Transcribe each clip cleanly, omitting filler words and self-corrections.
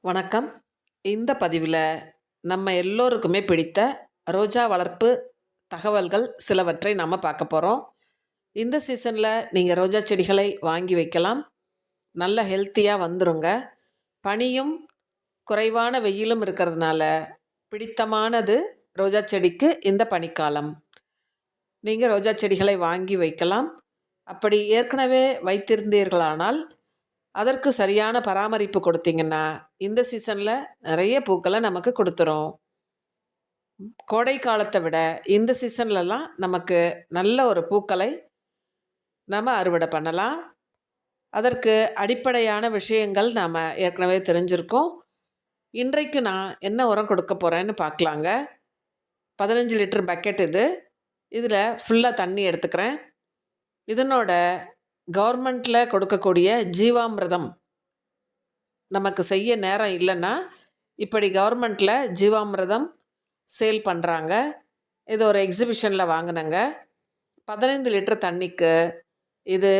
வணக்கம். இந்த பதிவில் நம்ம எல்லோருக்குமே பிடித்த ரோஜா வளர்ப்பு தகவல்கள் சிலவற்றை நாம் பார்க்க போகிறோம். இந்த சீசனில் நீங்கள் ரோஜா செடிகளை வாங்கி வைக்கலாம். நல்ல ஹெல்த்தியாக வந்துருங்க. பனியும் குறைவான வெயிலும் இருக்கிறதுனால பிடித்தமானது ரோஜா செடிக்கு இந்த பனிக்காலம். நீங்கள் ரோஜா செடிகளை வாங்கி வைக்கலாம். அப்படி ஏற்கனவே வைத்திருந்தீர்களானால் அதற்கு சரியான பராமரிப்பு கொடுத்தீங்கன்னா இந்த சீசனில் நிறைய பூக்களை நமக்கு கொடுத்துரும். கோடை காலத்தை விட இந்த சீசன்லலாம் நமக்கு நல்ல ஒரு பூக்களை நம்ம அறுவடை பண்ணலாம். அதற்கு அடிப்படையான விஷயங்கள் நாம் ஏற்கனவே தெரிஞ்சிருக்கோம். இன்றைக்கு நான் என்ன உரம் கொடுக்க போகிறேன்னு பார்க்கலாங்க. 15 லிட்டர் பக்கெட் இதில் ஃபுல்லாக தண்ணி எடுத்துக்கிறேன். இதனோட கவர்மெண்ட்டில் கொடுக்கக்கூடிய ஜீவாமிர்தம் நமக்கு செய்ய நேரம் இல்லைன்னா இப்படி கவர்மெண்ட்டில் ஜீவாமிர்தம் சேல் பண்ணுறாங்க. இது ஒரு எக்ஸிபிஷனில் வாங்கினேங்க. 15 லிட்டர் தண்ணிக்கு இது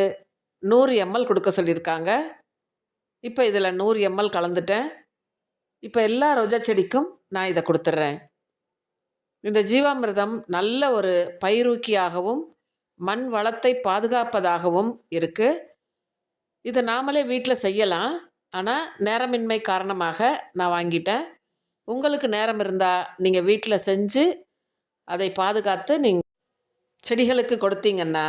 100 ml கொடுக்க சொல்லியிருக்காங்க. இப்போ இதில் 100 ml கலந்துட்டேன். இப்போ எல்லா ரோஜா செடிக்கும் நான் இதை கொடுத்துட்றேன். இந்த ஜீவாமிர்தம் நல்ல ஒரு பயிரூக்கியாகவும் மண் வளத்தை பாதுகாப்பதாகவும் இருக்குது. இதை நாமளே வீட்டில் செய்யலாம். ஆனால் நேரமின்மை காரணமாக நான் வாங்கிட்டேன். உங்களுக்கு நேரம் இருந்தால் நீங்கள் வீட்டில் செஞ்சு அதை பாதுகாத்து நீங்கள் செடிகளுக்கு கொடுத்தீங்கன்னா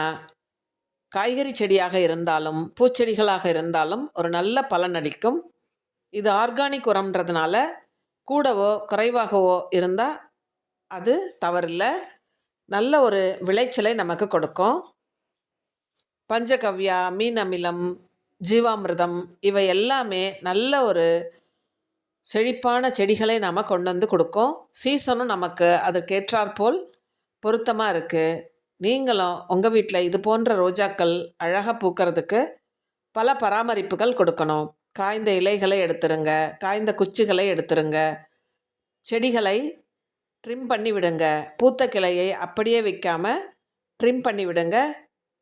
காய்கறி செடியாக இருந்தாலும் பூச்செடிகளாக இருந்தாலும் ஒரு நல்ல பலன் அளிக்கும். இது ஆர்கானிக் உரம்ன்றதுனால கூடவோ குறைவாகவோ இருந்தால் அது தவறில்லை. நல்ல ஒரு விளைச்சலை நமக்கு கொடுக்கும். பஞ்சகவ்யா, மீன் அமிலம், ஜீவாமிர்தம் இவை எல்லாமே நல்ல ஒரு செழிப்பான செடிகளை நாம் கொண்டு வந்து கொடுக்கும். சீசனும் நமக்கு அதற்கேற்றாற்போல் பொருத்தமாக இருக்குது. நீங்களும் உங்கள் வீட்டில் இது போன்ற ரோஜாக்கள் அழகாக பூக்கிறதுக்கு பல பராமரிப்புகள் கொடுக்கணும். காய்ந்த இலைகளை எடுத்துருங்க, காய்ந்த குச்சிகளை எடுத்துருங்க, செடிகளை ட்ரிம் பண்ணி விடுங்க. பூத்த கிளையை அப்படியே வைக்காமல் ட்ரிம் பண்ணி விடுங்க.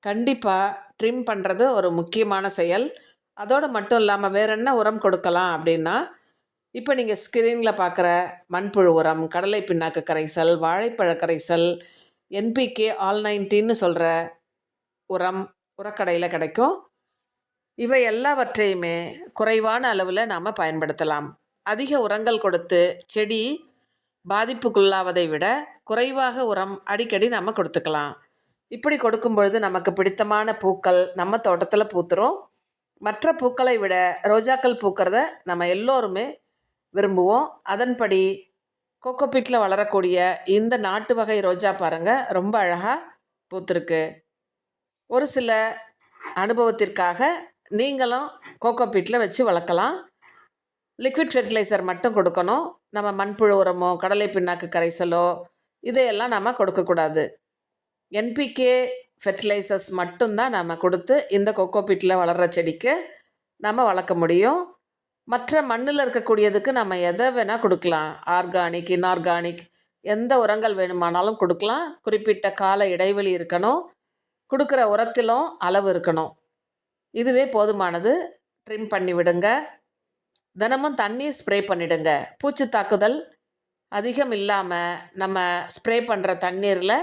கண்டிப்பாக ட்ரிம் பண்ணுறது ஒரு முக்கியமான செயல். அதோடு மட்டும் இல்லாமல் வேறு என்ன உரம் கொடுக்கலாம் அப்படின்னா, இப்போ நீங்கள் ஸ்க்ரீனில் பார்க்குற மண்புழு உரம், கடலை பிண்ணாக்கு கரைசல், வாழைப்பழ கரைசல், NPK ஆல் 90ன்னு சொல்கிற உரம் உரக்கடையில் கிடைக்கும். இவை எல்லாவற்றையுமே குறைவான அளவில் நாம் பயன்படுத்தலாம். அதிக உரங்கள் கொடுத்து செடி பாதிப்புக்குள்ளாவதை விட குறைவாக உரம் அடிக்கடி நம்ம கொடுத்துக்கலாம். இப்படி கொடுக்கும்பொழுது நமக்கு பிடித்தமான பூக்கள் நம்ம தோட்டத்தில் பூத்துரும். மற்ற பூக்களை விட ரோஜாக்கள் பூக்கிறத நம்ம எல்லோருமே விரும்புவோம். அதன்படி கோகோபீட்டில் வளரக்கூடிய இந்த நாட்டு வகை ரோஜா பாருங்கள், ரொம்ப அழகாக பூத்துருக்கு. ஒரு சில அனுபவத்திற்காக நீங்களும் கோகோபீட்டில் வச்சு வளர்க்கலாம். லிக்விட் ஃபெர்டிலைசர் மட்டும் கொடுக்கணும். நம்ம மண்புழு உரமோ கடலை பிண்ணாக்கு கரைசலோ இதையெல்லாம் நம்ம கொடுக்கக்கூடாது. NPK ஃபெர்டிலைசர்ஸ் மட்டும்தான் நம்ம கொடுத்து இந்த கோகோபீட்டில் வளர்கிற செடிக்கு நம்ம வளர்க்க முடியும். மற்ற மண்ணில் இருக்கக்கூடியதுக்கு நம்ம எதை வேணால் கொடுக்கலாம். ஆர்கானிக், இன்ஆர்கானிக் எந்த உரங்கள் வேணுமானாலும் கொடுக்கலாம். குறிப்பிட்ட கால இடைவெளி இருக்கணும். கொடுக்குற உரத்திலும் அளவு இருக்கணும். இதுவே போதுமானது. ட்ரிம் பண்ணி விடுங்க. தினமும் தண்ணீர் ஸ்ப்ரே பண்ணிவிடுங்க. பூச்சி தாக்குதல் அதிகம் இல்லாமல் நம்ம ஸ்ப்ரே பண்ணுற தண்ணீரில்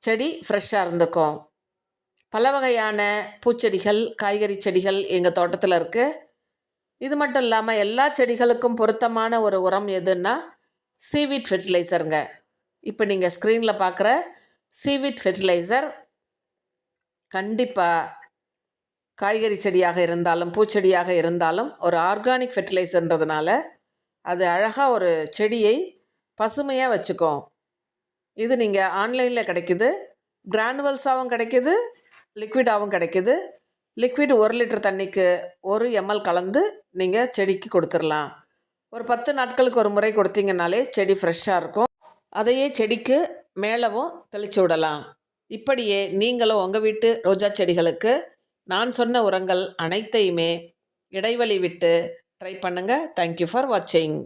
செடி ஃப்ரெஷ்ஷாக இருந்துக்கும். பல வகையான பூச்செடிகள், காய்கறி செடிகள் எங்கள் தோட்டத்தில் இருக்குது. இது மட்டும் இல்லாமல் எல்லா செடிகளுக்கும் பொருத்தமான ஒரு உரம் எதுன்னா சீவீட் ஃபெர்டிலைசருங்க. இப்போ நீங்கள் ஸ்க்ரீனில் பார்க்குற சீவீட் ஃபெர்டிலைசர் கண்டிப்பாக காய்கறி செடியாக இருந்தாலும் பூச்செடியாக இருந்தாலும் ஒரு ஆர்கானிக் ஃபெர்டிலைசர்ன்றதுனால அது அழகாக ஒரு செடியை பசுமையாக வச்சுக்கும். இது நீங்கள் ஆன்லைனில் கிடைக்கிது. கிரானுவல்ஸாகவும் கிடைக்கிது, லிக்விடாகவும் கிடைக்கிது. லிக்விட் 1 லிட்டர் தண்ணிக்கு 1 ml கலந்து நீங்கள் செடிக்கு கொடுத்துடலாம். ஒரு 10 நாட்களுக்கு ஒரு முறை கொடுத்தீங்கன்னாலே செடி ஃப்ரெஷ்ஷாக இருக்கும். அதையே செடிக்கு மேலவும் தெளித்து விடலாம். இப்படியே நீங்களும் உங்கள் வீட்டு ரோஜா செடிகளுக்கு நான் சொன்ன உரங்கள் அனைத்தையுமே இடைவெளி விட்டு ட்ரை பண்ணுங்கள். தேங்க்யூ ஃபார் வாட்சிங்.